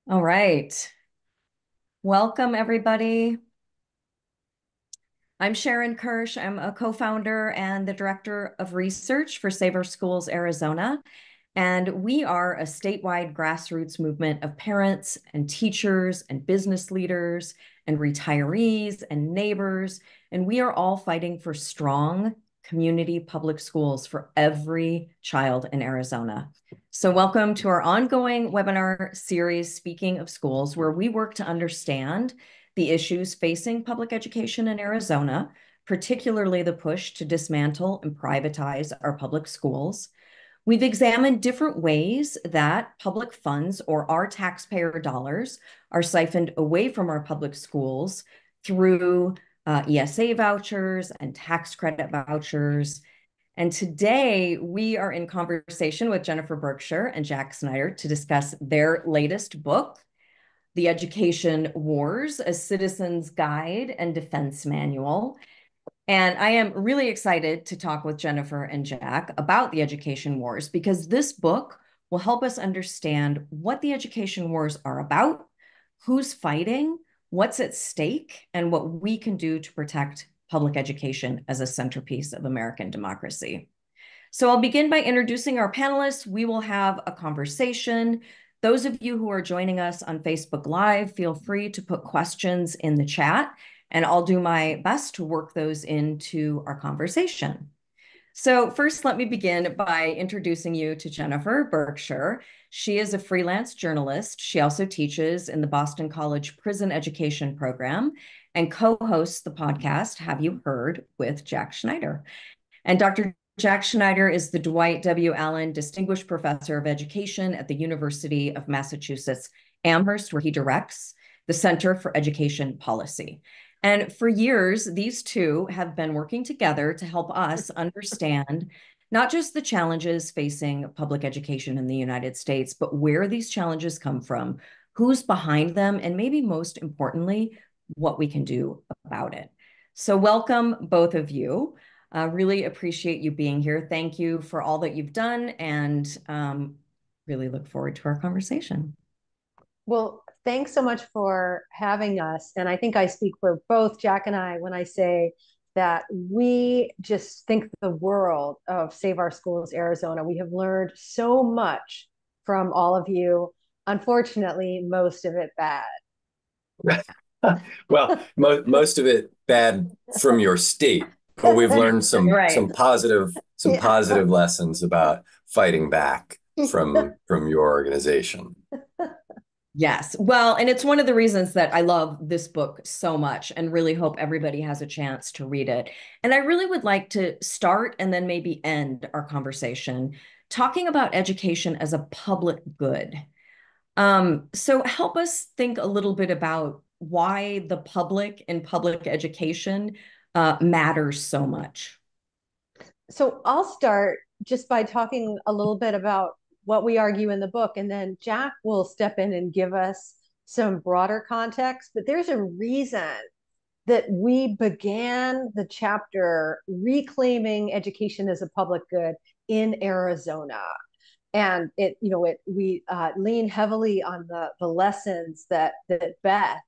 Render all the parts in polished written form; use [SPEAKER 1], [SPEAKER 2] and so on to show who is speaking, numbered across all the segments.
[SPEAKER 1] All right. Welcome, everybody. I'm Sharon Kirsch. I'm a co-founder and the director of research for Save Our Schools Arizona. And we are a statewide grassroots movement of parents and teachers and business leaders and retirees and neighbors. And we are all fighting for strong community public schools for every child in Arizona. So welcome to our ongoing webinar series, Speaking of Schools, where we work to understand the issues facing public education in Arizona, particularly the push to dismantle and privatize our public schools. We've examined different ways that public funds or our taxpayer dollars are siphoned away from our public schools through ESA vouchers and tax credit vouchers. And today we are in conversation with Jennifer Berkshire and Jack Snyder to discuss their latest book, The Education Wars, a Citizen's Guide and Defense Manual. And I am really excited to talk with Jennifer and Jack about the education wars because this book will help us understand what the education wars are about, who's fighting, what's at stake, and what we can do to protect public education as a centerpiece of American democracy. So I'll begin by introducing our panelists. We will have a conversation. Those of you who are joining us on Facebook Live, feel free to put questions in the chat, and I'll do my best to work those into our conversation. So first, let me begin by introducing you to Jennifer Berkshire. She is a freelance journalist. She also teaches in the Boston College Prison Education Program and co-hosts the podcast, Have You Heard, with Jack Snyder. And Dr. Jack Snyder is the Dwight W. Allen Distinguished Professor of Education at the University of Massachusetts Amherst, where he directs the Center for Education Policy. And for years, these two have been working together to help us understand not just the challenges facing public education in the United States, but where these challenges come from, who's behind them, and maybe most importantly, what we can do about it. So welcome, both of you. Really appreciate you being here. Thank you for all that you've done, and really look forward to our conversation.
[SPEAKER 2] Well, thanks so much for having us. And I think I speak for both Jack and I when I say that we just think the world of Save Our Schools Arizona. We have learned so much from all of you. Unfortunately, most of it bad.
[SPEAKER 3] Well, most of it bad from your state, but we've learned some
[SPEAKER 1] Right.
[SPEAKER 3] some positive some
[SPEAKER 2] Yeah.
[SPEAKER 3] positive lessons about fighting back from your organization.
[SPEAKER 1] Yes. Well, and it's one of the reasons that I love this book so much and really hope everybody has a chance to read it. And I really would like to start and then maybe end our conversation talking about education as a public good. So help us think a little bit about why the public and public education matters so much.
[SPEAKER 2] So I'll start just by talking a little bit about what we argue in the book, and then Jack will step in and give us some broader context. But there's a reason that we began the chapter reclaiming education as a public good in Arizona. And we lean heavily on the lessons that Beth,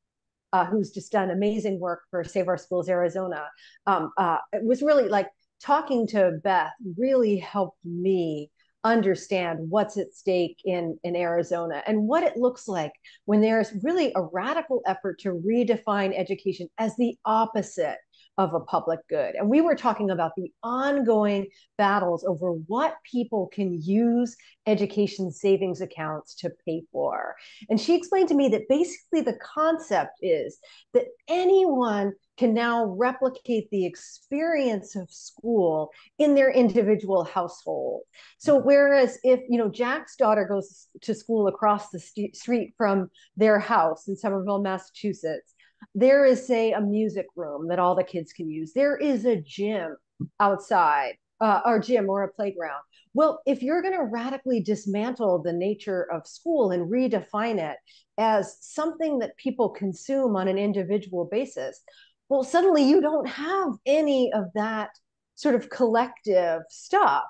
[SPEAKER 2] who's just done amazing work for Save Our Schools Arizona, it was really like talking to Beth really helped me understand what's at stake in Arizona and what it looks like when there's really a radical effort to redefine education as the opposite of a public good. And we were talking about the ongoing battles over what people can use education savings accounts to pay for. And she explained to me that basically the concept is that anyone can now replicate the experience of school in their individual household. So whereas if Jack's daughter goes to school across the street from their house in Somerville, Massachusetts, there is, say, a music room that all the kids can use. There is a gym outside, or gym or a playground. Well, if you're going to radically dismantle the nature of school and redefine it as something that people consume on an individual basis, well, suddenly you don't have any of that sort of collective stuff.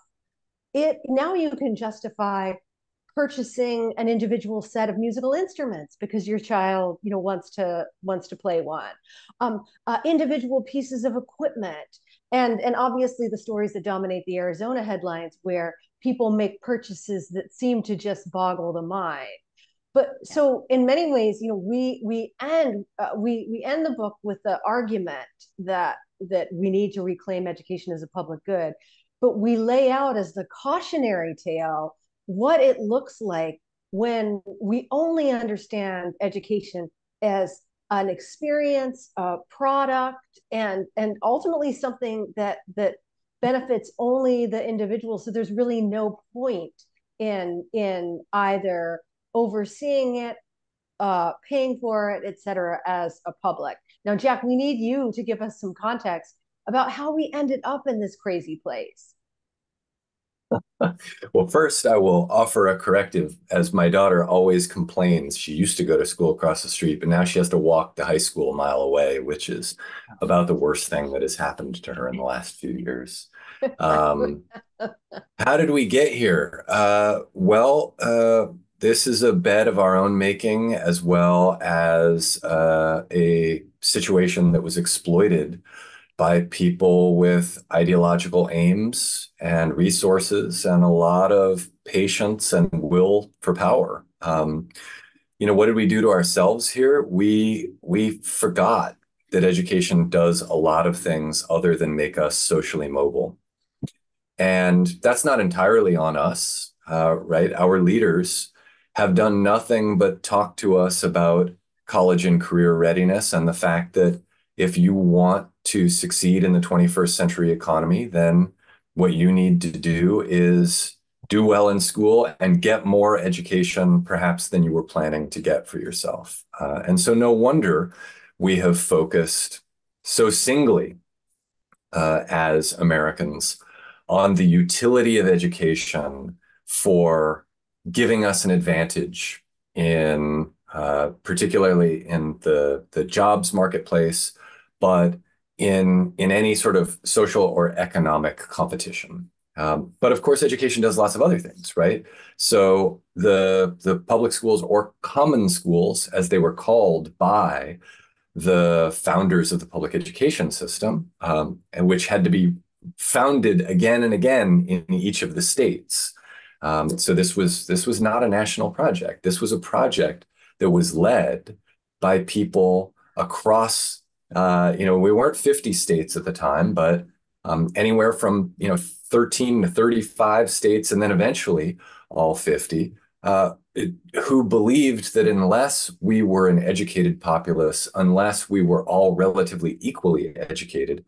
[SPEAKER 2] It now you can justify purchasing an individual set of musical instruments because your child, wants to play one, individual pieces of equipment, and obviously the stories that dominate the Arizona headlines where people make purchases that seem to just boggle the mind. But so in many ways, we end the book with the argument that we need to reclaim education as a public good, but we lay out as the cautionary tale what it looks like when we only understand education as an experience, a product, and ultimately something that benefits only the individual. So there's really no point in either overseeing it, paying for it, et cetera, as a public. Now, Jack, we need you to give us some context about how we ended up in this crazy place.
[SPEAKER 3] Well, first, I will offer a corrective. As my daughter always complains, she used to go to school across the street, but now she has to walk to high school a mile away, which is about the worst thing that has happened to her in the last few years. How did we get here? This is a bed of our own making, as well as a situation that was exploited by people with ideological aims and resources and a lot of patience and will for power. What did we do to ourselves here? We forgot that education does a lot of things other than make us socially mobile. And that's not entirely on us, right? Our leaders have done nothing but talk to us about college and career readiness and the fact that if you want to succeed in the 21st century economy, then what you need to do is do well in school and get more education, perhaps, than you were planning to get for yourself. And so no wonder we have focused so singly as Americans on the utility of education for giving us an advantage in particularly in the jobs marketplace, but in any sort of social or economic competition. But of course, education does lots of other things, right? So the public schools, or common schools, as they were called by the founders of the public education system, and which had to be founded again and again in each of the states. So this was not a national project. This was a project that was led by people across, we weren't 50 states at the time, but anywhere from 13 to 35 states, and then eventually all 50, who believed that unless we were an educated populace, unless we were all relatively equally educated,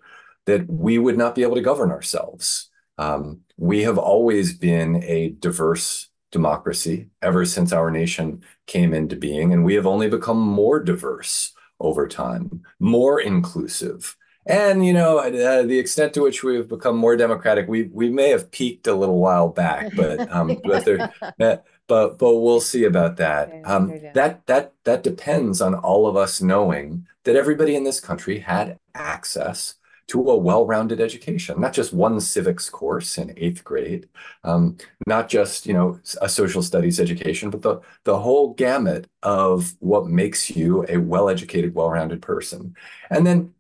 [SPEAKER 3] that we would not be able to govern ourselves. We have always been a diverse democracy ever since our nation came into being, and we have only become more diverse over time, more inclusive. And, the extent to which we've become more democratic, we may have peaked a little while back, but but we'll see about that. That depends on all of us knowing that everybody in this country had access to a well-rounded education, not just one civics course in 8th grade, not just, a social studies education, but the whole gamut of what makes you a well-educated, well-rounded person. And then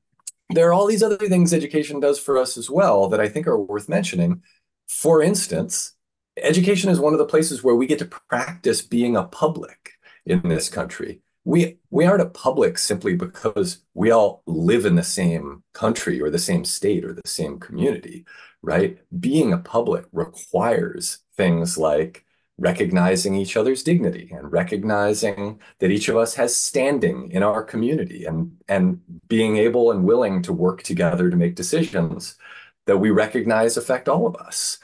[SPEAKER 3] there are all these other things education does for us as well that I think are worth mentioning. For instance, education is one of the places where we get to practice being a public in this country. We aren't a public simply because we all live in the same country or the same state or the same community, right? Being a public requires things like recognizing each other's dignity and recognizing that each of us has standing in our community and being able and willing to work together to make decisions that we recognize affect all of us.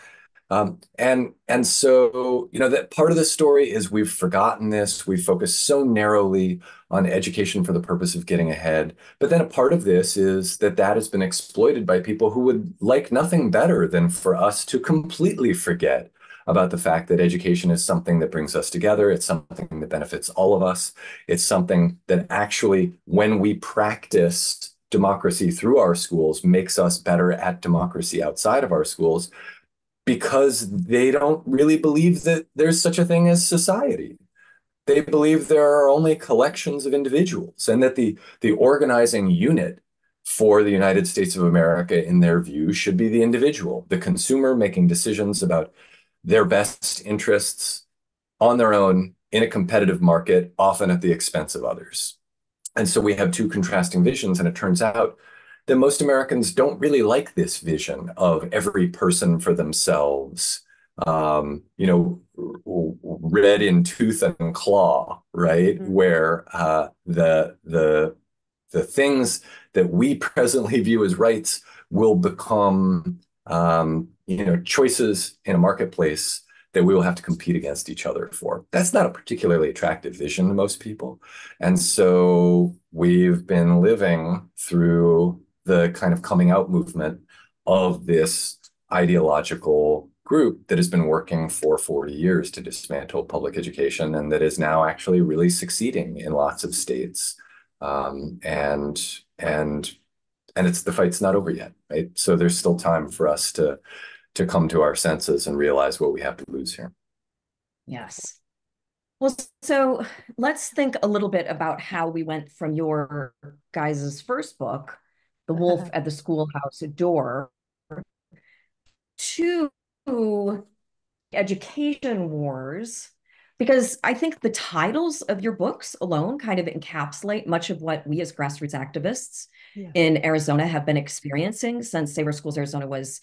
[SPEAKER 3] And so, that part of the story is we've forgotten this. We focus so narrowly on education for the purpose of getting ahead. But then a part of this is that has been exploited by people who would like nothing better than for us to completely forget about the fact that education is something that brings us together. It's something that benefits all of us. It's something that actually, when we practice democracy through our schools, makes us better at democracy outside of our schools. because they don't really believe that there's such a thing as society. They believe there are only collections of individuals, and that the organizing unit for the United States of America, in their view, should be the individual, the consumer making decisions about their best interests on their own in a competitive market, often at the expense of others. And so we have two contrasting visions, and it turns out that most Americans don't really like this vision of every person for themselves, red in tooth and claw, right?
[SPEAKER 2] Mhm.
[SPEAKER 3] Where the things that we presently view as rights will become choices in a marketplace that we will have to compete against each other for. That's not a particularly attractive vision to most people. And so we've been living through the kind of coming out movement of this ideological group that has been working for 40 years to dismantle public education, and that is now actually really succeeding in lots of states. And it's, the fight's not over yet, right? So there's still time for us to come to our senses and realize what we have to lose here.
[SPEAKER 1] Yes. Well, so let's think a little bit about how we went from your guys' first book, The Wolf at the Schoolhouse Door, to Education Wars, because I think the titles of your books alone kind of encapsulate much of what we as grassroots activists in Arizona have been experiencing since Safer Schools Arizona was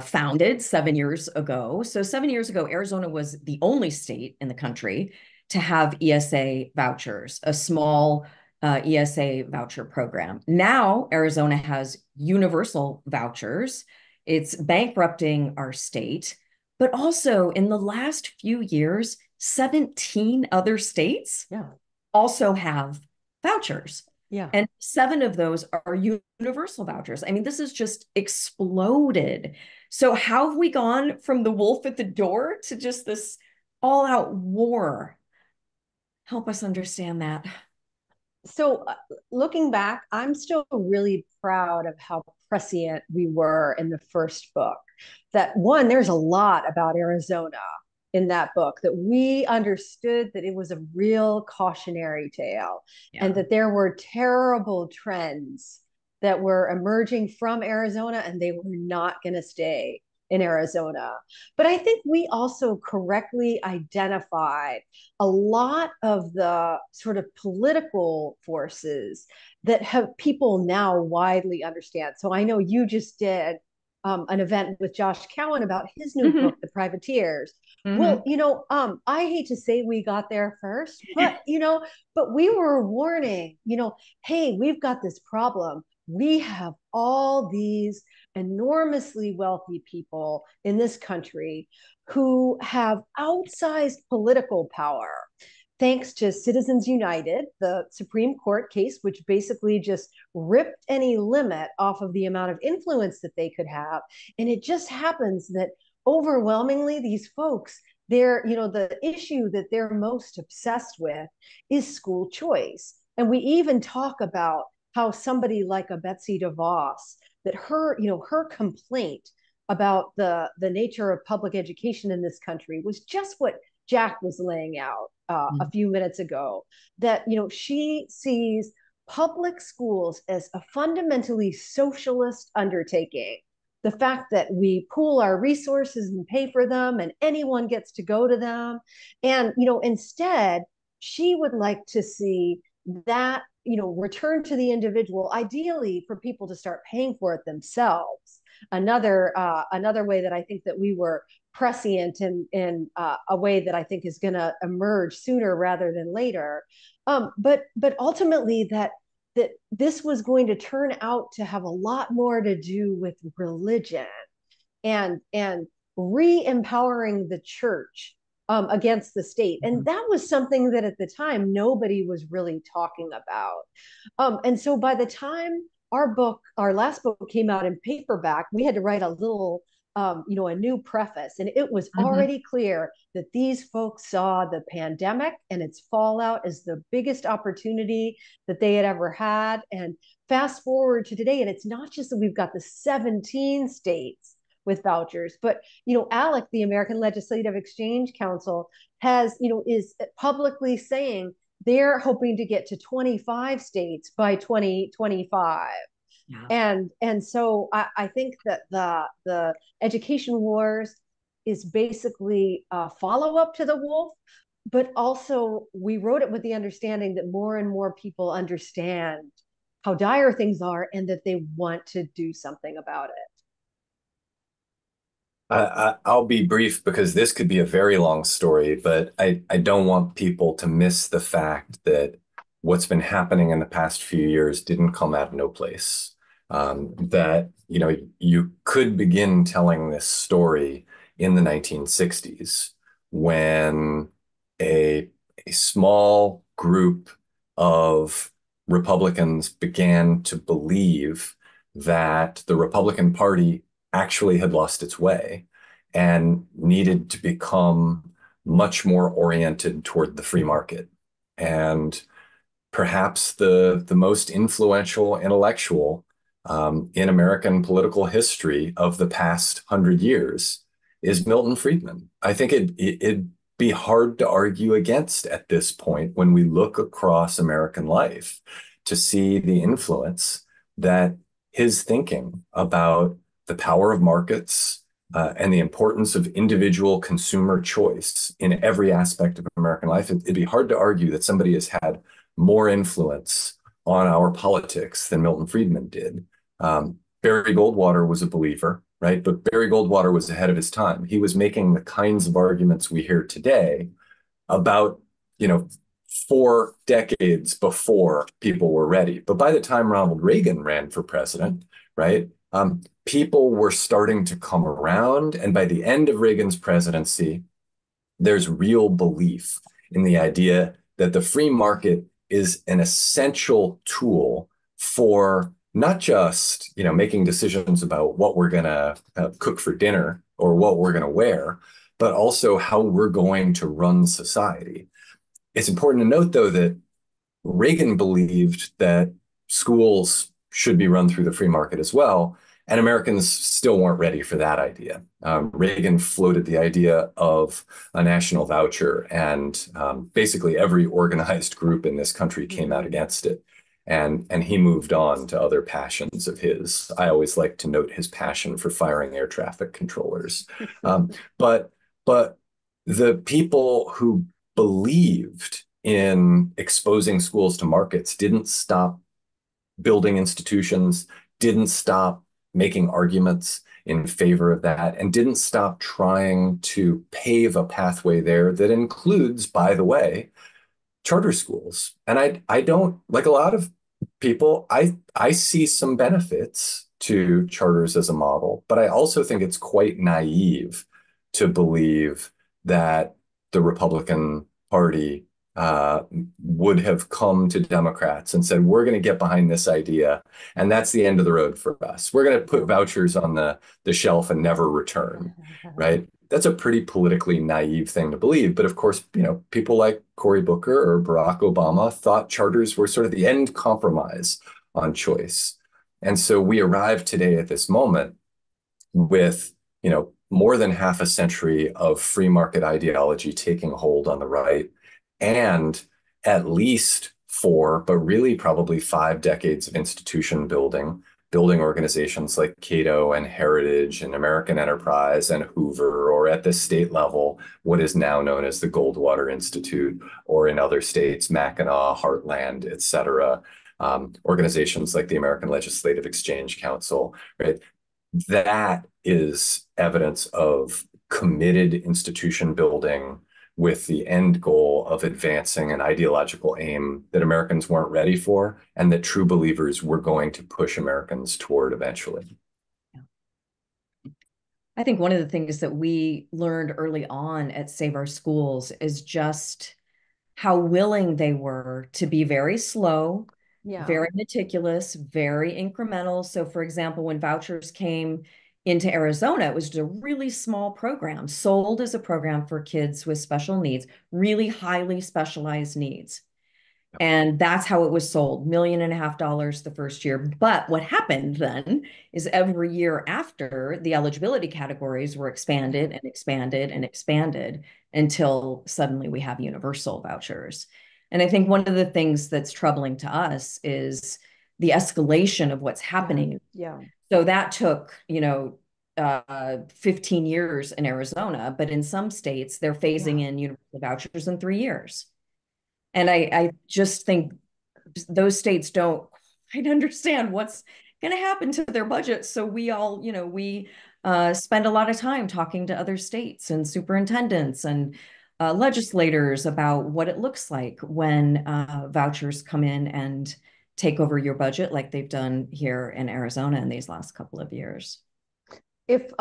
[SPEAKER 1] founded 7 years ago. So 7 years ago, Arizona was the only state in the country to have ESA vouchers, a small ESA voucher program. Now Arizona has universal vouchers. It's bankrupting our state. But also in the last few years, 17 other states also have vouchers.
[SPEAKER 2] Yeah.
[SPEAKER 1] And 7 of those are universal vouchers. I mean, this has just exploded. So how have we gone from the wolf at the door to just this all-out war? Help us understand that.
[SPEAKER 2] So looking back, I'm still really proud of how prescient we were in the first book. That one, there's a lot about Arizona in that book, that we understood that it was a real cautionary tale, and that there were terrible trends that were emerging from Arizona, and they were not going to stay in Arizona. But I think we also correctly identified a lot of the sort of political forces that have people now widely understand. So I know you just did an event with Josh Cowan about his new book, The Privateers. Well, I hate to say we got there first, but but we were warning, hey, we've got this problem. We have all these enormously wealthy people in this country who have outsized political power, thanks to Citizens United, the Supreme Court case, which basically just ripped any limit off of the amount of influence that they could have. And it just happens that overwhelmingly these folks, the issue that they're most obsessed with is school choice. And we even talk about how somebody like a Betsy DeVos, that her complaint about the nature of public education in this country was just what Jack was laying out a few minutes ago, that she sees public schools as a fundamentally socialist undertaking. The fact that we pool our resources and pay for them, and anyone gets to go to them, and instead she would like to see that return to the individual, ideally for people to start paying for it themselves. Another way that I think that we were prescient in a way that I think is going to emerge sooner rather than later. But ultimately that this was going to turn out to have a lot more to do with religion and re-empowering the church against the state. And that was something that at the time nobody was really talking about. And so by the time our last book came out in paperback, we had to write a little a new preface. And it was already clear that these folks saw the pandemic and its fallout as the biggest opportunity that they had ever had. And fast forward to today, and it's not just that we've got the 17 states with vouchers. But, ALEC, the American Legislative Exchange Council, is publicly saying they're hoping to get to 25 states by 2025.
[SPEAKER 1] Yeah.
[SPEAKER 2] And so I think that the education wars is basically a follow-up to the Wolf, but also we wrote it with the understanding that more and more people understand how dire things are and that they want to do something about it.
[SPEAKER 3] I'll be brief because this could be a very long story, but I don't want people to miss the fact that what's been happening in the past few years didn't come out of no place. That, you could begin telling this story in the 1960s when a small group of Republicans began to believe that the Republican Party actually had lost its way and needed to become much more oriented toward the free market. And perhaps the most influential intellectual in American political history of the past 100 years is Milton Friedman. I think it'd be hard to argue against at this point when we look across American life to see the influence that his thinking about the power of markets and the importance of individual consumer choice in every aspect of American life. It'd be hard to argue that somebody has had more influence on our politics than Milton Friedman did. Barry Goldwater was a believer, right? But Barry Goldwater was ahead of his time. He was making the kinds of arguments we hear today about, 4 decades before people were ready. But by the time Ronald Reagan ran for president, right, people were starting to come around. And by the end of Reagan's presidency, there's real belief in the idea that the free market is an essential tool for not just, making decisions about what we're going to cook for dinner or what we're going to wear, but also how we're going to run society. It's important to note, though, that Reagan believed that schools should be run through the free market as well, and Americans still weren't ready for that idea. Reagan floated the idea of a national voucher, and basically every organized group in this country came out against it. And he moved on to other passions of his. I always like to note his passion for firing air traffic controllers. But the people who believed in exposing schools to markets didn't stop building institutions, didn't stop making arguments in favor of that, and didn't stop trying to pave a pathway there that includes, by the way, charter schools. And I don't, like a lot of people, I see some benefits to charters as a model, but I also think it's quite naive to believe that the Republican Party would have come to Democrats and said, we're going to get behind this idea, and that's the end of the road for us. We're going to put vouchers on the shelf and never return, right? That's a pretty politically naive thing to believe. But of course, people like Cory Booker or Barack Obama thought charters were sort of the end compromise on choice. And so we arrive today at this moment with, more than half a century of free market ideology taking hold on the right, and at least 4, but really probably 5 decades of institution building organizations like Cato and Heritage and American Enterprise and Hoover, or at the state level, what is now known as the Goldwater Institute, or in other states, Mackinac, Heartland, et cetera. Organizations like the American Legislative Exchange Council, right? That is evidence of committed institution building with the end goal of advancing an ideological aim that Americans weren't ready for, and that true believers were going to push Americans toward eventually.
[SPEAKER 1] I think one of the things that we learned early on at Save Our Schools is just how willing they were to be very slow, very meticulous, very incremental. So for example, when vouchers came into Arizona, it was just a really small program, sold as a program for kids with special needs, really highly specialized needs. And that's how it was sold, $1.5 million the first year. But what happened then is every year after, the eligibility categories were expanded and expanded and expanded until suddenly we have universal vouchers. And I think one of the things that's troubling to us is the escalation of what's happening.
[SPEAKER 2] Yeah.
[SPEAKER 1] So that took, 15 years in Arizona, but in some states, they're phasing in universal vouchers in 3 years. And I just think those states don't quite understand what's going to happen to their budgets. So we all, we spend a lot of time talking to other states and superintendents and legislators about what it looks like when vouchers come in and take over your budget, like they've done here in Arizona in these last couple of years.
[SPEAKER 2] If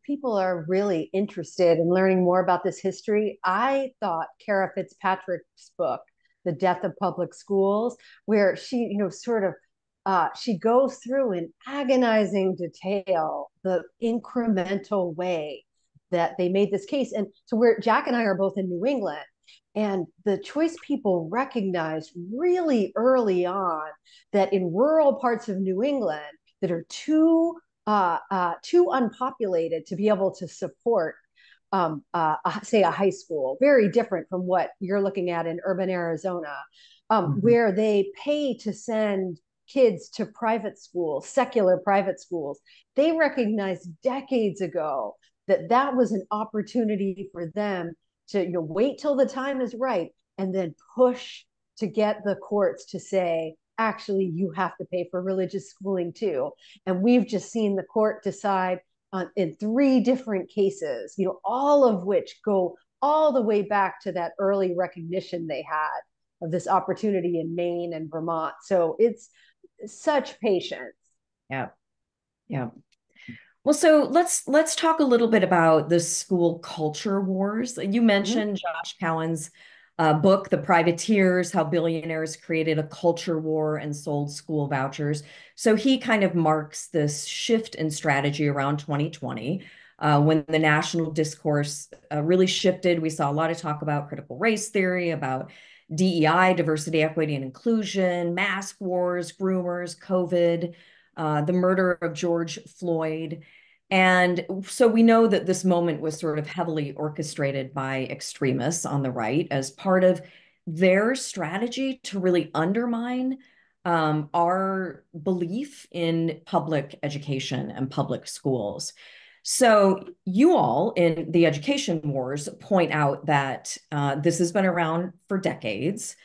[SPEAKER 2] people are really interested in learning more about this history, I thought Kara Fitzpatrick's book, The Death of Public Schools, where she, she goes through in agonizing detail the incremental way that they made this case. And so where Jack and I are both in New England, and the choice people recognized really early on that in rural parts of New England that are too unpopulated to be able to support, say, a high school, very different from what you're looking at in urban Arizona, where they pay to send kids to private schools, secular private schools. They recognized decades ago that that was an opportunity for them to wait till the time is right and then push to get the courts to say, actually, you have to pay for religious schooling too. And we've just seen the court decide in 3 different cases, all of which go all the way back to that early recognition they had of this opportunity in Maine and Vermont. So it's such patience.
[SPEAKER 1] Yeah. Yeah. Well, so let's talk a little bit about the school culture wars. You mentioned Josh Cowan's book, The Privateers, how billionaires created a culture war and sold school vouchers. So he kind of marks this shift in strategy around 2020 when the national discourse really shifted. We saw a lot of talk about critical race theory, about DEI, diversity, equity, and inclusion, mask wars, groomers, COVID, the murder of George Floyd. And so we know that this moment was sort of heavily orchestrated by extremists on the right as part of their strategy to really undermine our belief in public education and public schools. So you all in the education wars point out that this has been around for decades.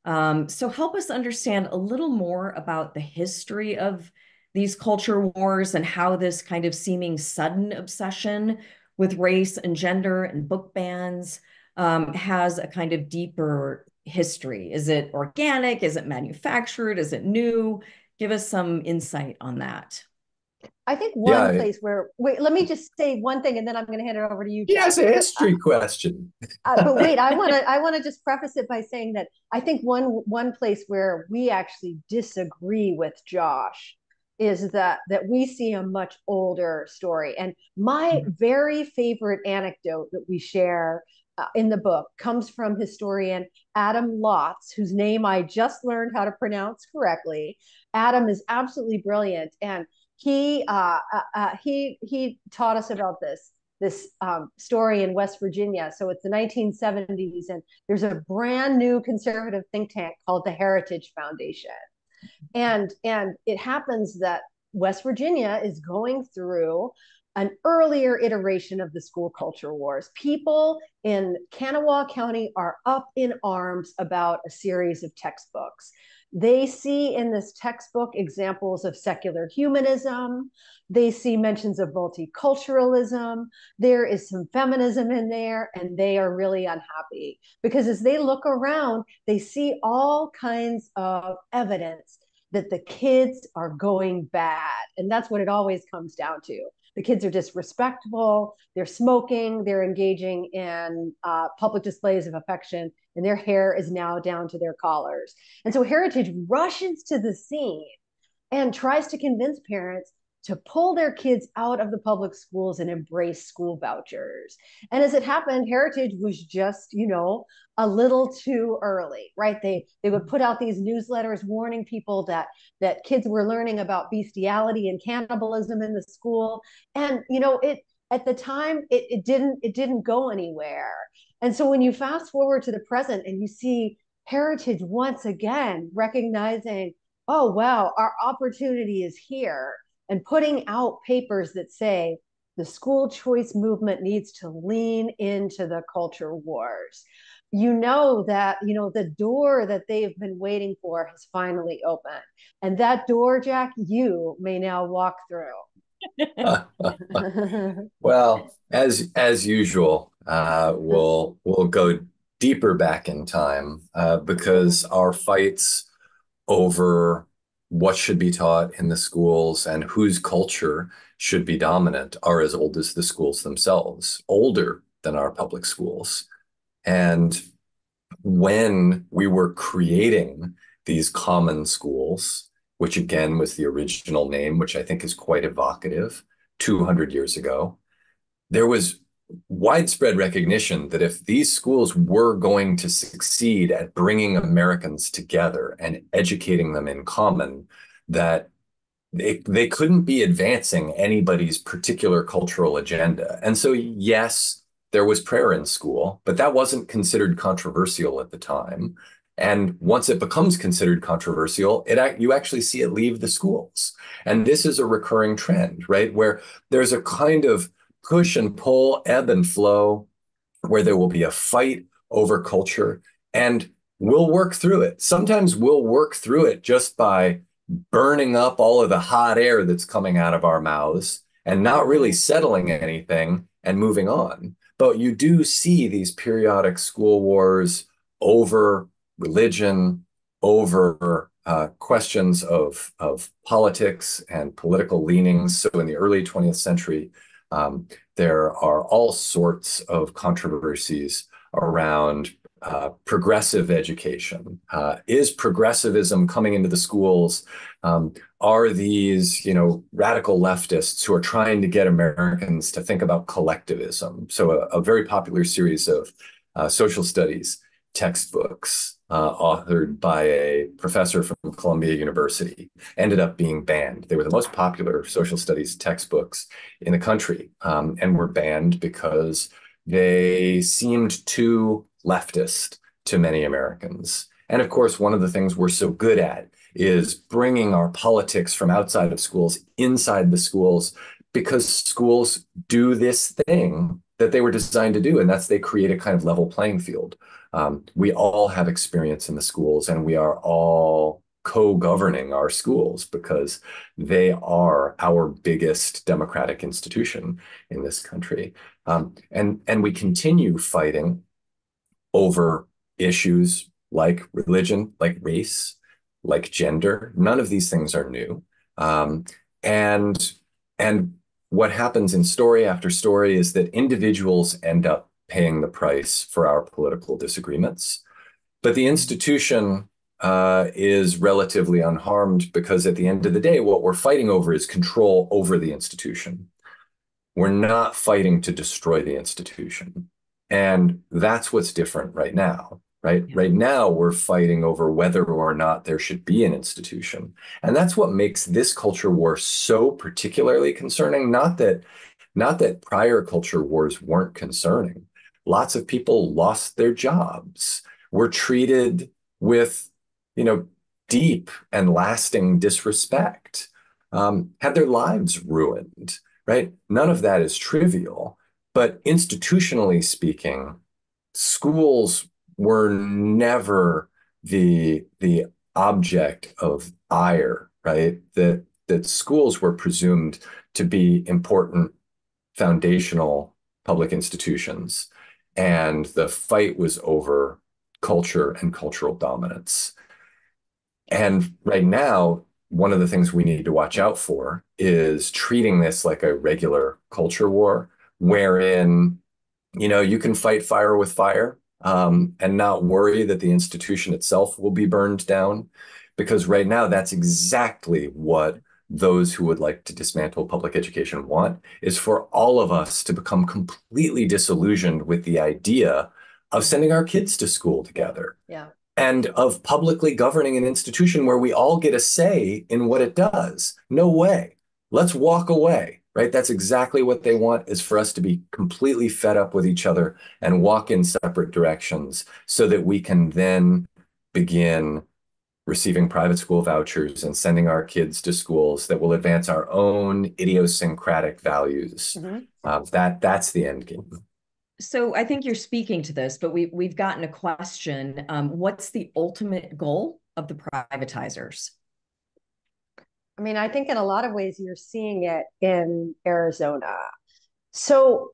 [SPEAKER 1] So help us understand a little more about the history of these culture wars and how this kind of seeming sudden obsession with race and gender and book bans has a kind of deeper history. Is it organic? Is it manufactured? Is it new? Give us some insight on that.
[SPEAKER 2] I think one place where, wait, let me just say one thing and then I'm going to hand it over to you, Jack.
[SPEAKER 3] Yes, a history question.
[SPEAKER 2] But wait, I want to just preface it by saying that I think one place where we actually disagree with Josh is that we see a much older story. And my very favorite anecdote that we share in the book comes from historian Adam Lotz, whose name I just learned how to pronounce correctly. Adam is absolutely brilliant, and he taught us about this story in West Virginia. So it's the 1970s, and there's a brand new conservative think tank called the Heritage Foundation. And it happens that West Virginia is going through an earlier iteration of the school culture wars. People in Kanawha County are up in arms about a series of textbooks. They see in this textbook examples of secular humanism. They see mentions of multiculturalism. There is some feminism in there, and they are really unhappy because as they look around, they see all kinds of evidence that the kids are going bad. And that's what it always comes down to. The kids are disrespectful, they're smoking, they're engaging in public displays of affection, and their hair is now down to their collars. And so Heritage rushes to the scene and tries to convince parents to pull their kids out of the public schools and embrace school vouchers. And as it happened, Heritage was just, a little too early, right? They would put out these newsletters warning people that kids were learning about bestiality and cannibalism in the school. And, it at the time it didn't go anywhere. And so when you fast forward to the present and you see Heritage once again recognizing, oh, wow, our opportunity is here, and putting out papers that say the school choice movement needs to lean into the culture wars. That, the door that they've been waiting for has finally opened. And that door, Jack, you may now walk through.
[SPEAKER 3] Well, as usual, we'll go deeper back in time because our fights over what should be taught in the schools and whose culture should be dominant are as old as the schools themselves, older than our public schools. And when we were creating these common schools, which again was the original name, which I think is quite evocative, 200 years ago, there was widespread recognition that if these schools were going to succeed at bringing Americans together and educating them in common, that they couldn't be advancing anybody's particular cultural agenda. And so, yes, there was prayer in school, but that wasn't considered controversial at the time. And once it becomes considered controversial, you actually see it leave the schools. And this is a recurring trend, right? Where there's a kind of push and pull, ebb and flow, where there will be a fight over culture, and we'll work through it. Sometimes we'll work through it just by burning up all of the hot air that's coming out of our mouths and not really settling anything and moving on. But you do see these periodic school wars over religion, over questions of politics and political leanings. So in the early 20th century, there are all sorts of controversies around progressive education. Is progressivism coming into the schools? Are these, radical leftists who are trying to get Americans to think about collectivism? So a very popular series of social studies textbooks authored by a professor from Columbia University ended up being banned. They were the most popular social studies textbooks in the country, and were banned because they seemed too leftist to many Americans. And of course, one of the things we're so good at is bringing our politics from outside of schools inside the schools, because schools do this thing that they were designed to do, and that's they create a kind of level playing field. We all have experience in the schools, and we are all co-governing our schools because they are our biggest democratic institution in this country. And we continue fighting over issues like religion, like race, like gender. None of these things are new. And what happens in story after story is that individuals end up paying the price for our political disagreements. But the institution is relatively unharmed because at the end of the day, what we're fighting over is control over the institution. We're not fighting to destroy the institution. And that's what's different right now, right? Yeah. Right now, we're fighting over whether or not there should be an institution. And that's what makes this culture war so particularly concerning. Not that prior culture wars weren't concerning. Lots of people lost their jobs, were treated with, deep and lasting disrespect, had their lives ruined, right? None of that is trivial. But institutionally speaking, schools were never the object of ire, right? That schools were presumed to be important foundational public institutions. And the fight was over culture and cultural dominance. And right now, one of the things we need to watch out for is treating this like a regular culture war, wherein, you can fight fire with fire and not worry that the institution itself will be burned down. Because right now, that's exactly what those who would like to dismantle public education want, is for all of us to become completely disillusioned with the idea of sending our kids to school together.
[SPEAKER 2] Yeah.
[SPEAKER 3] And of publicly governing an institution where we all get a say in what it does. No way. Let's walk away, right? That's exactly what they want, is for us to be completely fed up with each other and walk in separate directions so that we can then begin receiving private school vouchers and sending our kids to schools that will advance our own idiosyncratic values. That's the end game.
[SPEAKER 1] So I think you're speaking to this, but we've gotten a question. What's the ultimate goal of the privatizers?
[SPEAKER 2] I mean, I think in a lot of ways you're seeing it in Arizona. So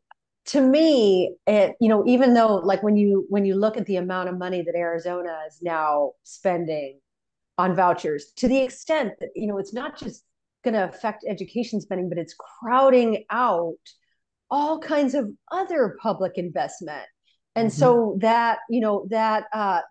[SPEAKER 2] to me, even though like when you look at the amount of money that Arizona is now spending on vouchers, to the extent that, it's not just going to affect education spending, but it's crowding out all kinds of other public investment. And so that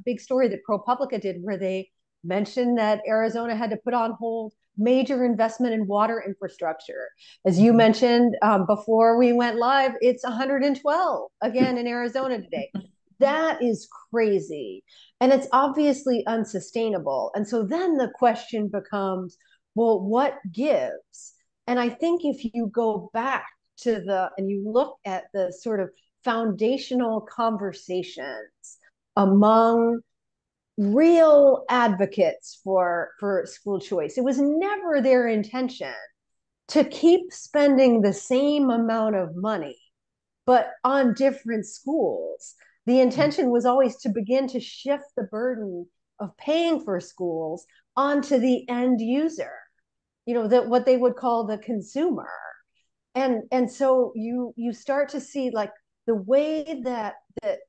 [SPEAKER 2] big story that ProPublica did, where they mentioned that Arizona had to put on hold major investment in water infrastructure. As you mentioned before we went live, it's 112 again in Arizona today. That is crazy. And it's obviously unsustainable. And so then the question becomes, well, what gives? And I think if you go back and you look at the sort of foundational conversations among real advocates for school choice, it was never their intention to keep spending the same amount of money, but on different schools. The intention was always to begin to shift the burden of paying for schools onto the end user, that what they would call the consumer. And so you start to see like the way that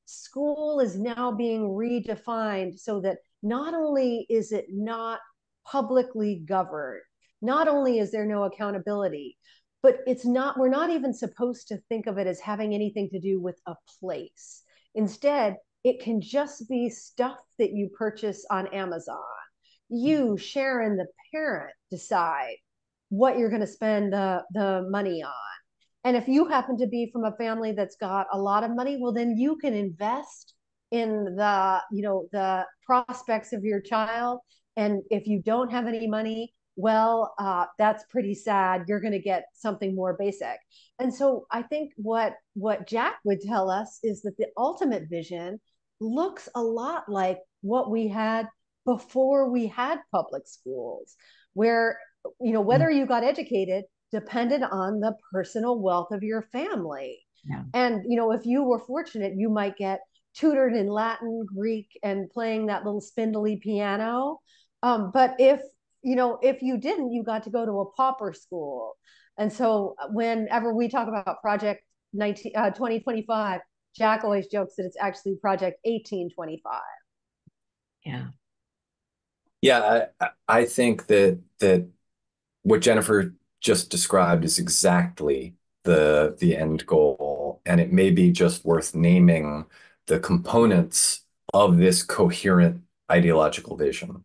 [SPEAKER 2] school is now being redefined, so that not only is it not publicly governed, not only is there no accountability, but we're not even supposed to think of it as having anything to do with a place. Instead, it can just be stuff that you purchase on Amazon. You, Sharon, the parent, decide what you're going to spend the money on. And if you happen to be from a family that's got a lot of money, well, then you can invest in the prospects of your child. And if you don't have any money, well, that's pretty sad. You're going to get something more basic. And so I think what Jack would tell us is that the ultimate vision looks a lot like what we had before we had public schools, where whether you got educated depended on the personal wealth of your family.
[SPEAKER 1] Yeah.
[SPEAKER 2] And if you were fortunate, you might get tutored in Latin, Greek, and playing that little spindly piano. But if you didn't, you got to go to a pauper school. And so whenever we talk about Project 2025, Jack always jokes that it's actually Project 1825.
[SPEAKER 1] Yeah.
[SPEAKER 3] Yeah, I think that what Jennifer just described is exactly the end goal, and it may be just worth naming the components of this coherent ideological vision.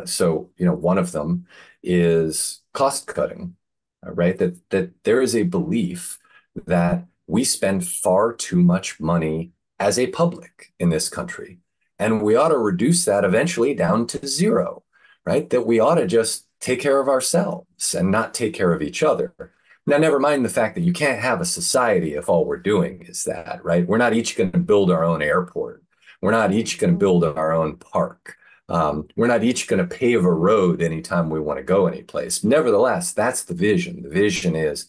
[SPEAKER 3] So, one of them is cost cutting, right? That there is a belief that we spend far too much money as a public in this country, and we ought to reduce that eventually down to zero, right? That we ought to just take care of ourselves and not take care of each other. Now, never mind the fact that you can't have a society if all we're doing is that, right? We're not each going to build our own airport. We're not each going to build our own park. We're not each going to pave a road anytime we want to go anyplace. Nevertheless, that's the vision. The vision is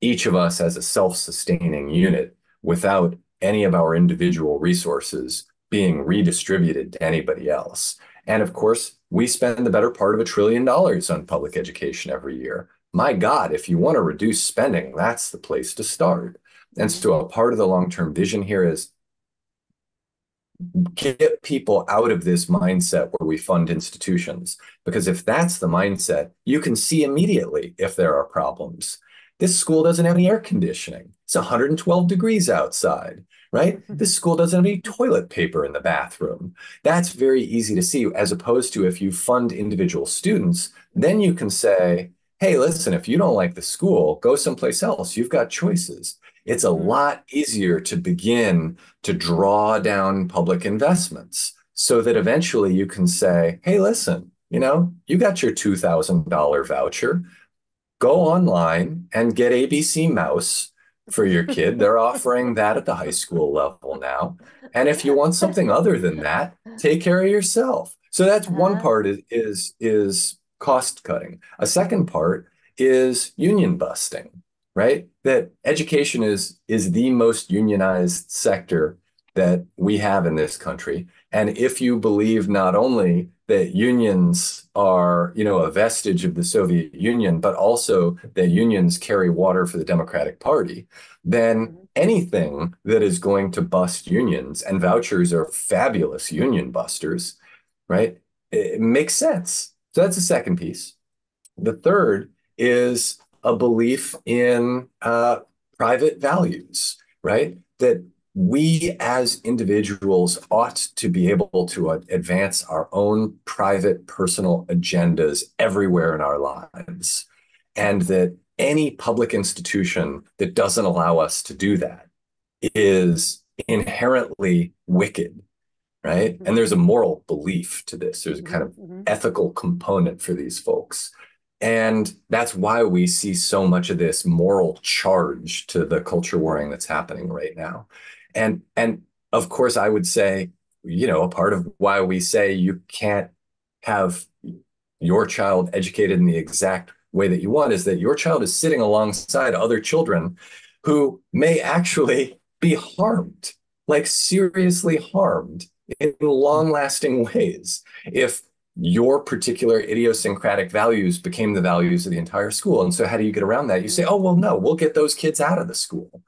[SPEAKER 3] each of us as a self-sustaining unit without any of our individual resources being redistributed to anybody else. And of course, we spend the better part of $1 trillion on public education every year. My God, if you want to reduce spending, that's the place to start. And so a part of the long-term vision here is get people out of this mindset where we fund institutions. Because if that's the mindset, you can see immediately if there are problems. This school doesn't have any air conditioning. It's 112 degrees outside, right? This school doesn't have any toilet paper in the bathroom. That's very easy to see, as opposed to if you fund individual students, then you can say, hey, listen, if you don't like the school, go someplace else. You've got choices. It's a lot easier to begin to draw down public investments so that eventually you can say, hey, listen, you got your $2,000 voucher. Go online and get ABC Mouse for your kid. They're offering that at the high school level now. And if you want something other than that, take care of yourself. So that's one part is cost cutting. A second part is union busting, right? That education is the most unionized sector that we have in this country. And if you believe not only that unions are, a vestige of the Soviet Union, but also that unions carry water for the Democratic Party, then anything that is going to bust unions, and vouchers are fabulous union busters, right? It makes sense. So that's the second piece. The third is a belief in private values, right? That we as individuals ought to be able to advance our own private personal agendas everywhere in our lives. And that any public institution that doesn't allow us to do that is inherently wicked, right? And there's a moral belief to this. There's a kind of ethical component for these folks. And that's why we see so much of this moral charge to the culture warring that's happening right now. And of course, I would say, a part of why we say you can't have your child educated in the exact way that you want is that your child is sitting alongside other children who may actually be harmed, like seriously harmed in long-lasting ways if your particular idiosyncratic values became the values of the entire school. And so how do you get around that? You say, oh, well, no, we'll get those kids out of the school.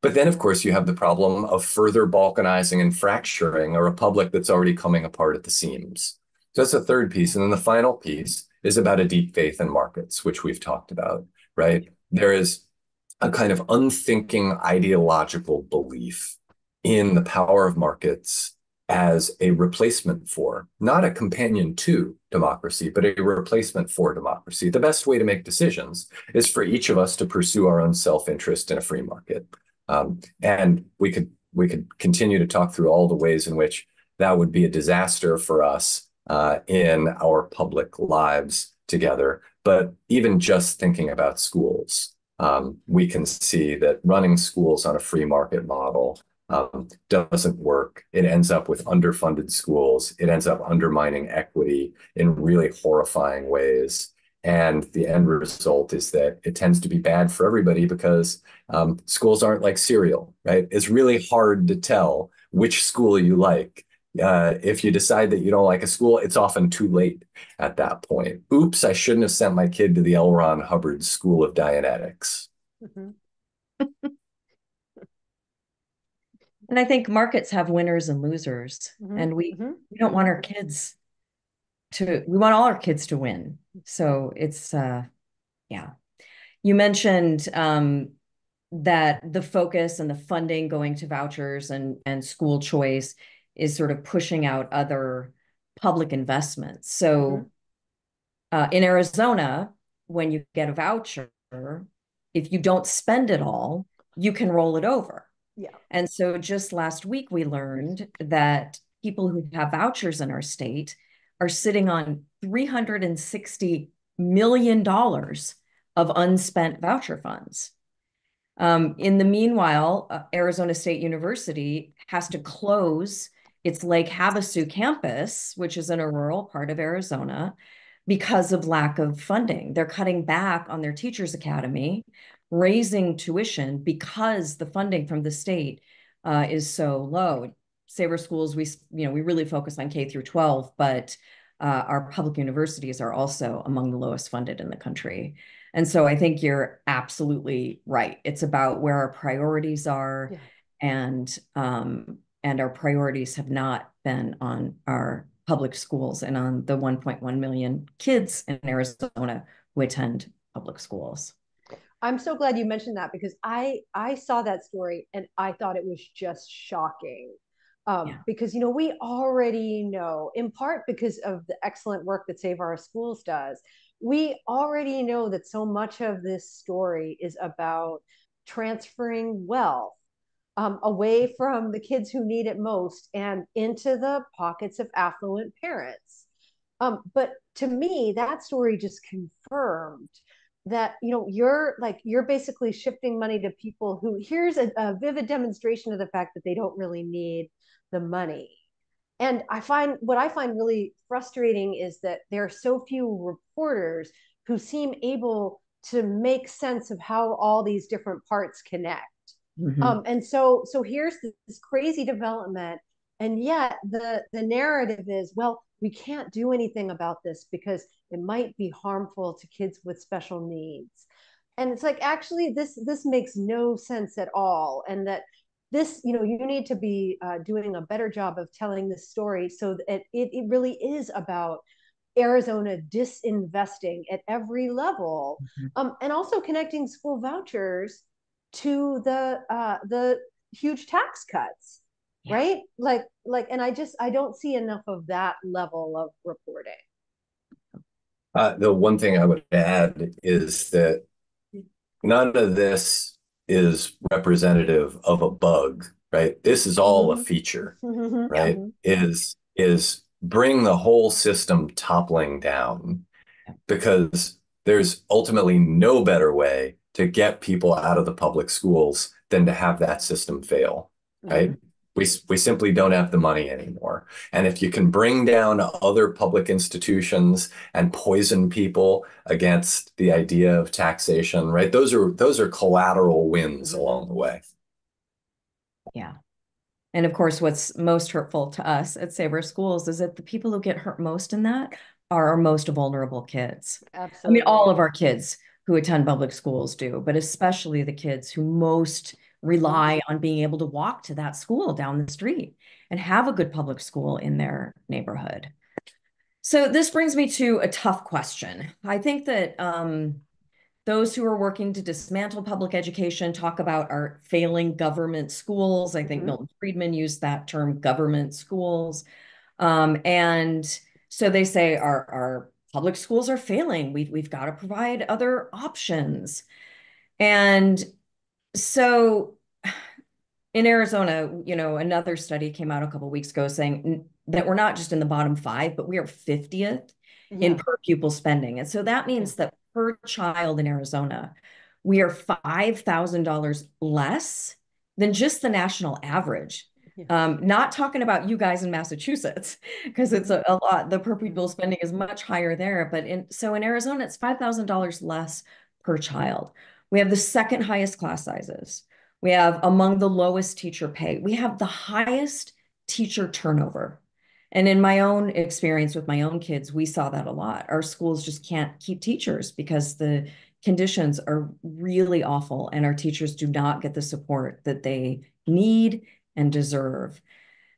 [SPEAKER 3] But then, of course, you have the problem of further balkanizing and fracturing a republic that's already coming apart at the seams. So that's the third piece. And then the final piece is about a deep faith in markets, which we've talked about, right? There is a kind of unthinking ideological belief in the power of markets as a replacement for, not a companion to democracy, but a replacement for democracy. The best way to make decisions is for each of us to pursue our own self-interest in a free market. And we could continue to talk through all the ways in which that would be a disaster for us in our public lives together. But even just thinking about schools, we can see that running schools on a free market model doesn't work. It ends up with underfunded schools. It ends up undermining equity in really horrifying ways. And the end result is that it tends to be bad for everybody because schools aren't like cereal, right? It's really hard to tell which school you like. If you decide that you don't like a school, it's often too late at that point. Oops, I shouldn't have sent my kid to the L. Ron Hubbard School of Dianetics.
[SPEAKER 1] And I think markets have winners and losers, and we don't want our kids we want all our kids to win. So it's, yeah. You mentioned that the focus and the funding going to vouchers and school choice is sort of pushing out other public investments. So in Arizona, when you get a voucher, if you don't spend it all, you can roll it over.
[SPEAKER 2] Yeah.
[SPEAKER 1] And so just last week, we learned that people who have vouchers in our state are sitting on $360 million of unspent voucher funds. In the meanwhile, Arizona State University has to close its Lake Havasu campus, which is in a rural part of Arizona, because of lack of funding. They're cutting back on their teachers academy, raising tuition because the funding from the state is so low. Saber Schools, we really focus on K through 12, but our public universities are also among the lowest funded in the country. And so I think you're absolutely right. It's about where our priorities are, and our priorities have not been on our public schools and on the 1.1 million kids in Arizona who attend public schools.
[SPEAKER 2] I'm so glad you mentioned that because I saw that story and I thought it was just shocking.
[SPEAKER 1] Yeah.
[SPEAKER 2] Because, we already know, in part because of the excellent work that Save Our Schools does, we already know that so much of this story is about transferring wealth away from the kids who need it most and into the pockets of affluent parents. But to me, that story just confirmed that you're basically shifting money to people who, here's a vivid demonstration of the fact that they don't really need the money. And what I find really frustrating is that there are so few reporters who seem able to make sense of how all these different parts connect.
[SPEAKER 1] Mm-hmm.
[SPEAKER 2] And so here's this crazy development, and yet the narrative is, well, we can't do anything about this because it might be harmful to kids with special needs. And it's like, actually, this makes no sense at all, and that this, you need to be doing a better job of telling this story so that it really is about Arizona disinvesting at every level, and also connecting school vouchers to the huge tax cuts,
[SPEAKER 1] Yeah.
[SPEAKER 2] right? And I don't see enough of that level of reporting.
[SPEAKER 3] The one thing I would add is that none of this is representative of a bug, right? This is all a
[SPEAKER 2] Mm-hmm.
[SPEAKER 3] feature,
[SPEAKER 1] Yeah.
[SPEAKER 3] right? Is bring the whole system toppling down, because there's ultimately no better way to get people out of the public schools than to have that system fail,
[SPEAKER 2] Mm-hmm.
[SPEAKER 3] right? We simply don't have the money anymore. And if you can bring down other public institutions and poison people against the idea of taxation, right? Those are collateral wins
[SPEAKER 2] Mm-hmm.
[SPEAKER 3] along the way.
[SPEAKER 1] Yeah. And of course, what's most hurtful to us at Save Our Schools is that the people who get hurt most in that are our most vulnerable kids. I mean, all
[SPEAKER 2] Absolutely.
[SPEAKER 1] of our kids who attend public schools do, but especially the kids who most
[SPEAKER 2] Mm-hmm.
[SPEAKER 1] rely on being able to walk to that school down the street and have a good public school in their neighborhood. So this brings me to a tough question. I think that those who are working to dismantle public education talk about our failing government schools. I think
[SPEAKER 2] Mm-hmm.
[SPEAKER 1] Milton Friedman used that term, government schools. And so they say our public schools are failing. We've got to provide other options. And so in Arizona, another study came out a couple of weeks ago saying that we're not just in the bottom 5, but we are 50th in
[SPEAKER 2] Yeah.
[SPEAKER 1] per pupil spending. And so that
[SPEAKER 2] Yeah.
[SPEAKER 1] means that per child in Arizona, we are $5,000 less than just the national average.
[SPEAKER 2] Yeah.
[SPEAKER 1] Not talking about you guys in Massachusetts, because it's
[SPEAKER 2] Mm-hmm.
[SPEAKER 1] a lot. The per pupil spending is much higher there. But in Arizona, it's $5,000 less per child. We have the second highest class sizes. We have among the lowest teacher pay. We have the highest teacher turnover. And in my own experience with my own kids, we saw that a lot. Our schools just can't keep teachers because the conditions are really awful and our teachers do not get the support that they need and deserve.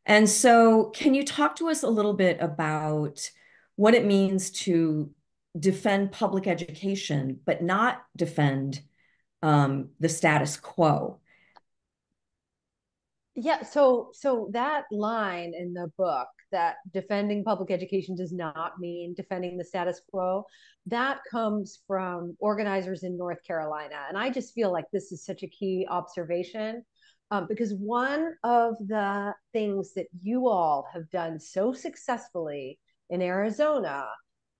[SPEAKER 1] And so, can you talk to us a little bit about what it means to defend public education, but not defend the status quo?
[SPEAKER 2] Yeah, so that line in the book, that defending public education does not mean defending the status quo, that comes from organizers in North Carolina. And I just feel like this is such a key observation, because one of the things that you all have done so successfully in Arizona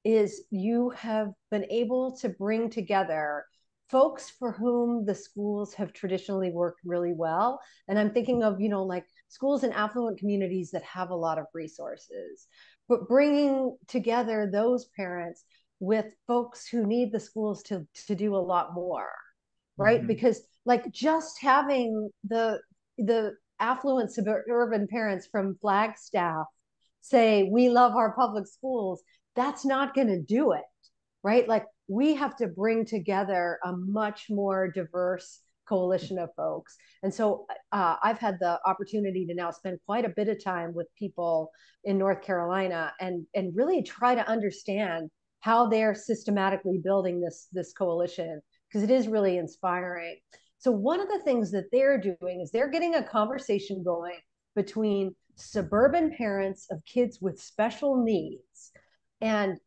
[SPEAKER 2] is you have been able to bring together folks for whom the schools have traditionally worked really well. And I'm thinking of, like schools in affluent communities that have a lot of resources, but bringing together those parents with folks who need the schools to do a lot more, right?
[SPEAKER 1] Mhm.
[SPEAKER 2] Because like just having the affluent suburban parents from Flagstaff say we love our public schools, that's not going to do it, right? Like we have to bring together a much more diverse coalition of folks. And so I've had the opportunity to now spend quite a bit of time with people in North Carolina and really try to understand how they're systematically building this coalition, because it is really inspiring. So one of the things that they're doing is they're getting a conversation going between suburban parents of kids with special needs and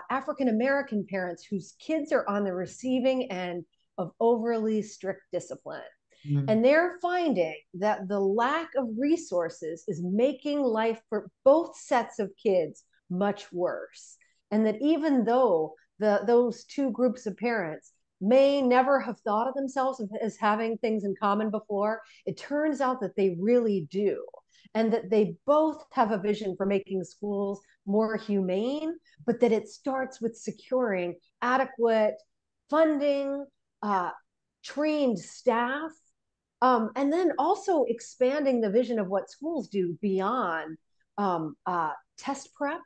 [SPEAKER 2] African American parents whose kids are on the receiving end of overly strict discipline.
[SPEAKER 1] Mm.
[SPEAKER 2] And they're finding that the lack of resources is making life for both sets of kids much worse. And that even though those two groups of parents may never have thought of themselves as having things in common before, it turns out that they really do. And that they both have a vision for making schools more humane, but that it starts with securing adequate funding, trained staff, and then also expanding the vision of what schools do beyond test prep,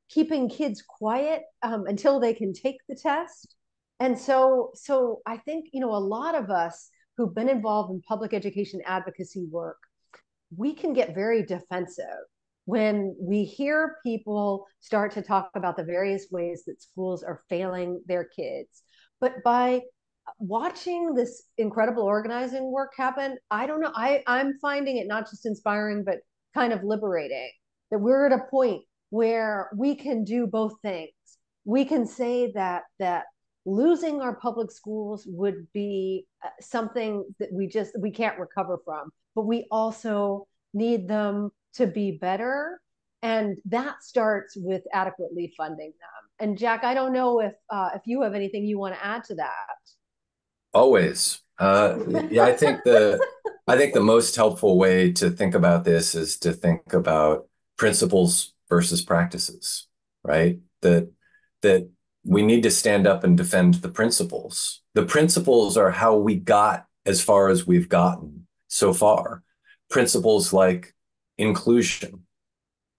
[SPEAKER 2] keeping kids quiet until they can take the test. And so I think, a lot of us who've been involved in public education advocacy work, we can get very defensive when we hear people start to talk about the various ways that schools are failing their kids. But by watching this incredible organizing work happen, I don't know, I'm finding it not just inspiring, but kind of liberating, that we're at a point where we can do both things. We can say that losing our public schools would be something that we can't recover from, but we also need them to be better. And that starts with adequately funding them. And Jack, I don't know if you have anything you want to add to that.
[SPEAKER 3] Always. Yeah, I think the most helpful way to think about this is to think about principles versus practices, right? That we need to stand up and defend the principles. The principles are how we got as far as we've gotten so far. Principles like inclusion,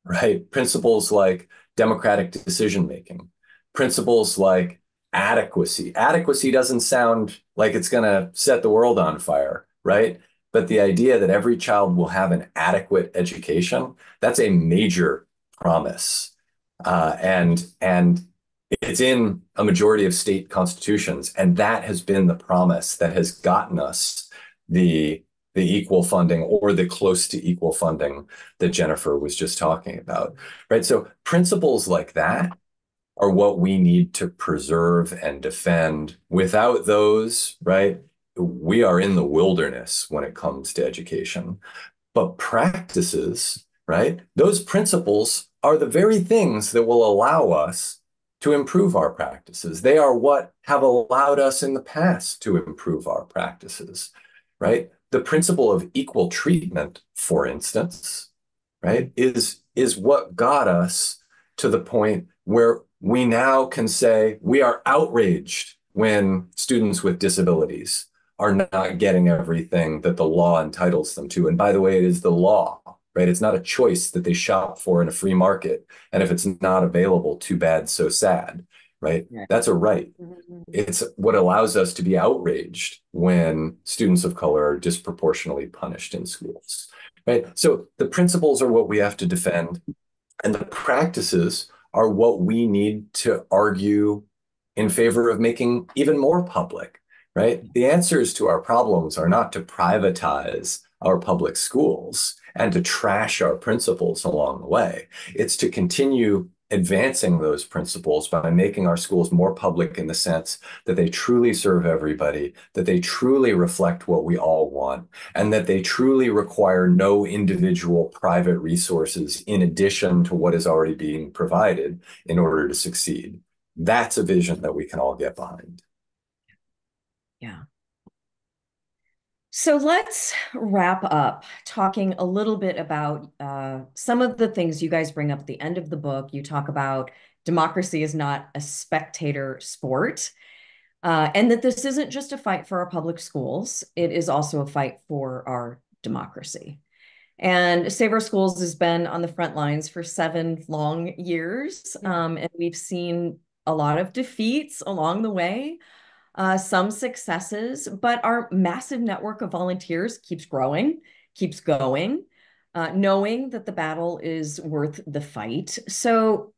[SPEAKER 3] right? Principles like democratic decision making, principles like adequacy. Adequacy doesn't sound like it's going to set the world on fire, right? But the idea that every child will have an adequate education, that's a major promise. And it's in a majority of state constitutions. And that has been the promise that has gotten us the equal funding or the close to equal funding that Jennifer was just talking about, right? So principles like that are what we need to preserve and defend. Without those, right, we are in the wilderness when it comes to education. But practices, right, those principles are the very things that will allow us to improve our practices. They are what have allowed us in the past to improve our practices, right? The principle of equal treatment, for instance, right, is what got us to the point where we now can say we are outraged when students with disabilities are not getting everything that the law entitles them to. And by the way, it is the law, right? It's not a choice that they shop for in a free market. And if it's not available, too bad, so sad, right? That's a right. It's what allows us to be outraged when students of color are disproportionately punished in schools, right? So the principles are what we have to defend, and the practices are what we need to argue in favor of making even more public, right? The answers to our problems are not to privatize our public schools and to trash our principles along the way. It's to continue advancing those principles by making our schools more public in the sense that they truly serve everybody, that they truly reflect what we all want, and that they truly require no individual private resources in addition to what is already being provided in order to succeed. That's a vision that we can all get behind.
[SPEAKER 1] Yeah. So let's wrap up talking a little bit about some of the things you guys bring up at the end of the book. You talk about democracy is not a spectator sport, and that this isn't just a fight for our public schools. It is also a fight for our democracy. And Save Our Schools has been on the front lines for 7 long years, and we've seen a lot of defeats along the way. Some successes, but our massive network of volunteers keeps growing, keeps going, knowing that the battle is worth the fight. So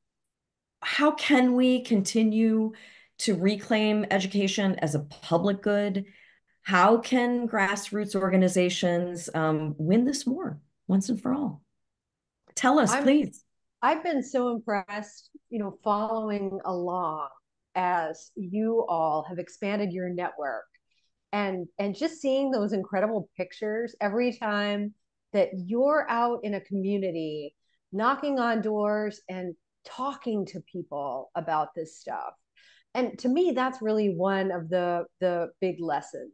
[SPEAKER 1] how can we continue to reclaim education as a public good? How can grassroots organizations win this war? once and for all. Tell us,
[SPEAKER 2] I'm
[SPEAKER 1] please.
[SPEAKER 2] I've been so impressed, following along as you all have expanded your network and just seeing those incredible pictures every time that you're out in a community knocking on doors and talking to people about this stuff. And to me, that's really one of the big lessons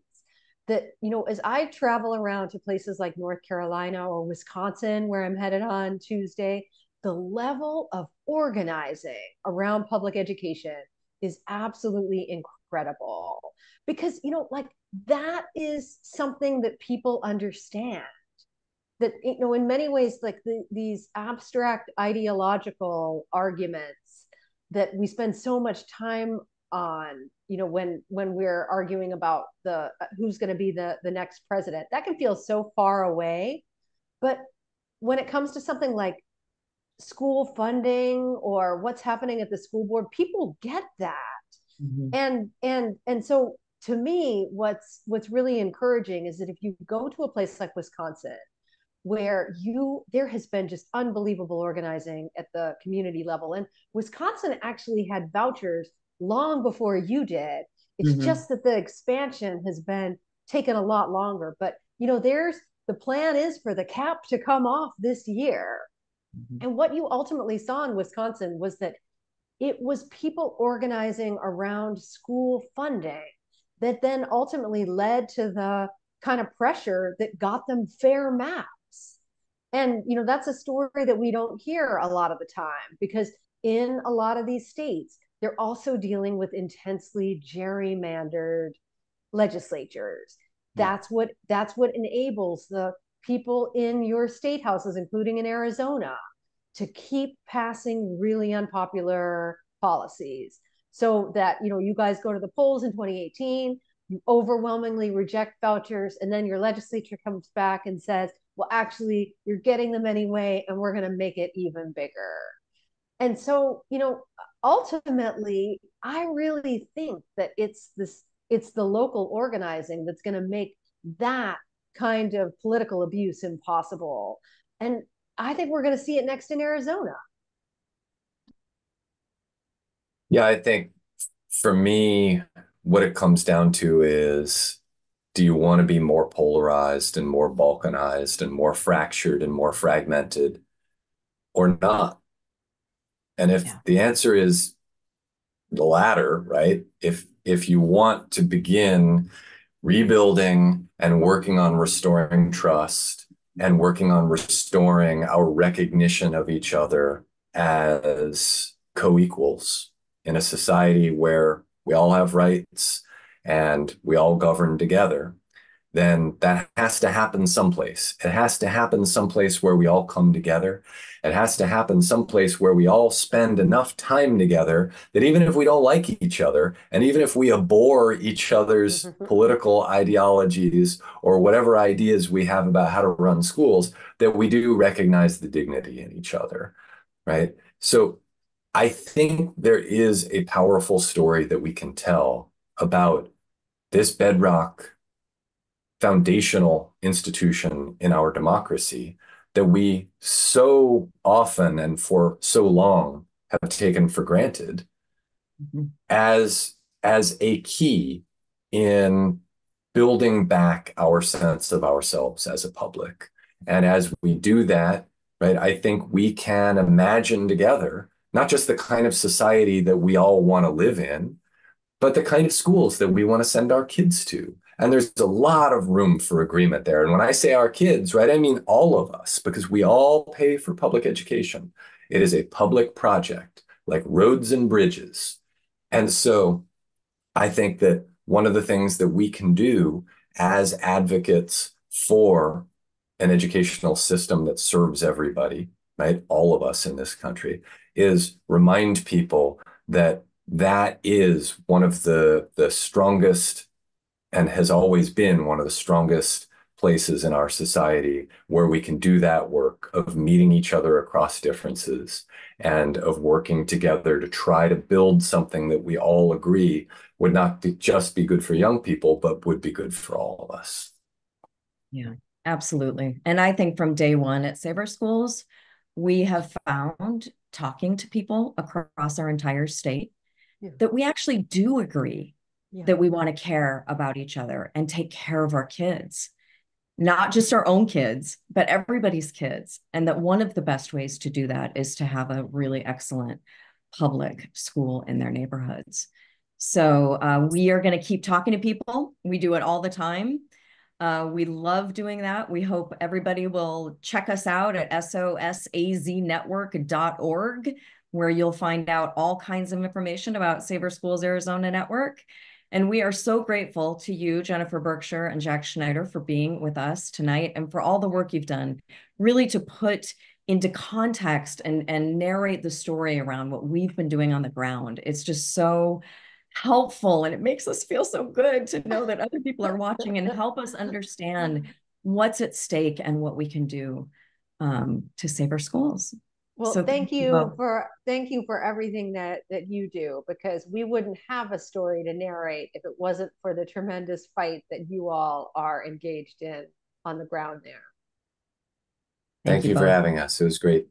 [SPEAKER 2] that, as I travel around to places like North Carolina or Wisconsin, where I'm headed on Tuesday, the level of organizing around public education is absolutely incredible because, like, that is something that people understand, that, in many ways, like these abstract ideological arguments that we spend so much time on, when we're arguing about the who's going to be the next president, that can feel so far away. But when it comes to something like school funding or what's happening at the school board, people get that.
[SPEAKER 1] Mm-hmm.
[SPEAKER 2] And so, to me, what's really encouraging is that if you go to a place like Wisconsin, where there has been just unbelievable organizing at the community level, and Wisconsin actually had vouchers long before you did. It's
[SPEAKER 1] Mm-hmm.
[SPEAKER 2] just that the expansion has been taken a lot longer. But the plan is for the cap to come off this year.
[SPEAKER 1] Mm-hmm.
[SPEAKER 2] And what you ultimately saw in Wisconsin was that it was people organizing around school funding that then ultimately led to the kind of pressure that got them fair maps. And, that's a story that we don't hear a lot of the time, because in a lot of these states, they're also dealing with intensely gerrymandered legislatures. That's what enables the people in your state houses, including in Arizona, to keep passing really unpopular policies, so that, you guys go to the polls in 2018, you overwhelmingly reject vouchers, and then your legislature comes back and says, well, actually, you're getting them anyway, and we're going to make it even bigger. And so, ultimately, I really think that it's the local organizing that's going to make that kind of political abuse impossible. And I think we're going to see it next in Arizona.
[SPEAKER 3] Yeah, I think for me, what it comes down to is, do you want to be more polarized and more balkanized and more fractured and more fragmented, or not? And if the answer is the latter, right? If you want to begin rebuilding and working on restoring trust and working on restoring our recognition of each other as co-equals in a society where we all have rights and we all govern together, then that has to happen someplace. It has to happen someplace where we all come together. It has to happen someplace where we all spend enough time together that even if we don't like each other, and even if we abhor each other's political ideologies or whatever ideas we have about how to run schools, that we do recognize the dignity in each other, right? So I think there is a powerful story that we can tell about this bedrock foundational institution in our democracy that we so often and for so long have taken for granted, as a key in building back our sense of ourselves as a public. And as we do that, right, I think we can imagine together not just the kind of society that we all want to live in, but the kind of schools that we want to send our kids to. And there's a lot of room for agreement there. And when I say our kids, right, I mean all of us, because we all pay for public education. It is a public project, like roads and bridges. And so I think that one of the things that we can do as advocates for an educational system that serves everybody, right, all of us in this country, is remind people that that is one of the strongest, and has always been one of the strongest places in our society where we can do that work of meeting each other across differences and of working together to try to build something that we all agree would not just be good for young people, but would be good for all of us.
[SPEAKER 1] Yeah. Absolutely. And I think from day one at Save Our Schools, we have found, talking to people across our entire state,
[SPEAKER 2] Yeah.
[SPEAKER 1] that we actually do agree
[SPEAKER 2] Yeah.
[SPEAKER 1] that we want to care about each other and take care of our kids, not just our own kids, but everybody's kids. And that one of the best ways to do that is to have a really excellent public school in their neighborhoods. So we are going to keep talking to people. We do it all the time. We love doing that. We hope everybody will check us out at sosaznetwork.org, where you'll find out all kinds of information about Save Our Schools Arizona Network. And we are so grateful to you, Jennifer Berkshire and Jack Schneider, for being with us tonight and for all the work you've done, really to put into context and narrate the story around what we've been doing on the ground. It's just so helpful, and it makes us feel so good to know that other people are watching and help us understand what's at stake and what we can do to save our schools.
[SPEAKER 2] Well,
[SPEAKER 1] So
[SPEAKER 2] thank you for everything that you do, because we wouldn't have a story to narrate if it wasn't for the tremendous fight that you all are engaged in on the ground there.
[SPEAKER 3] Thank you for
[SPEAKER 1] both.
[SPEAKER 3] having us. It was great.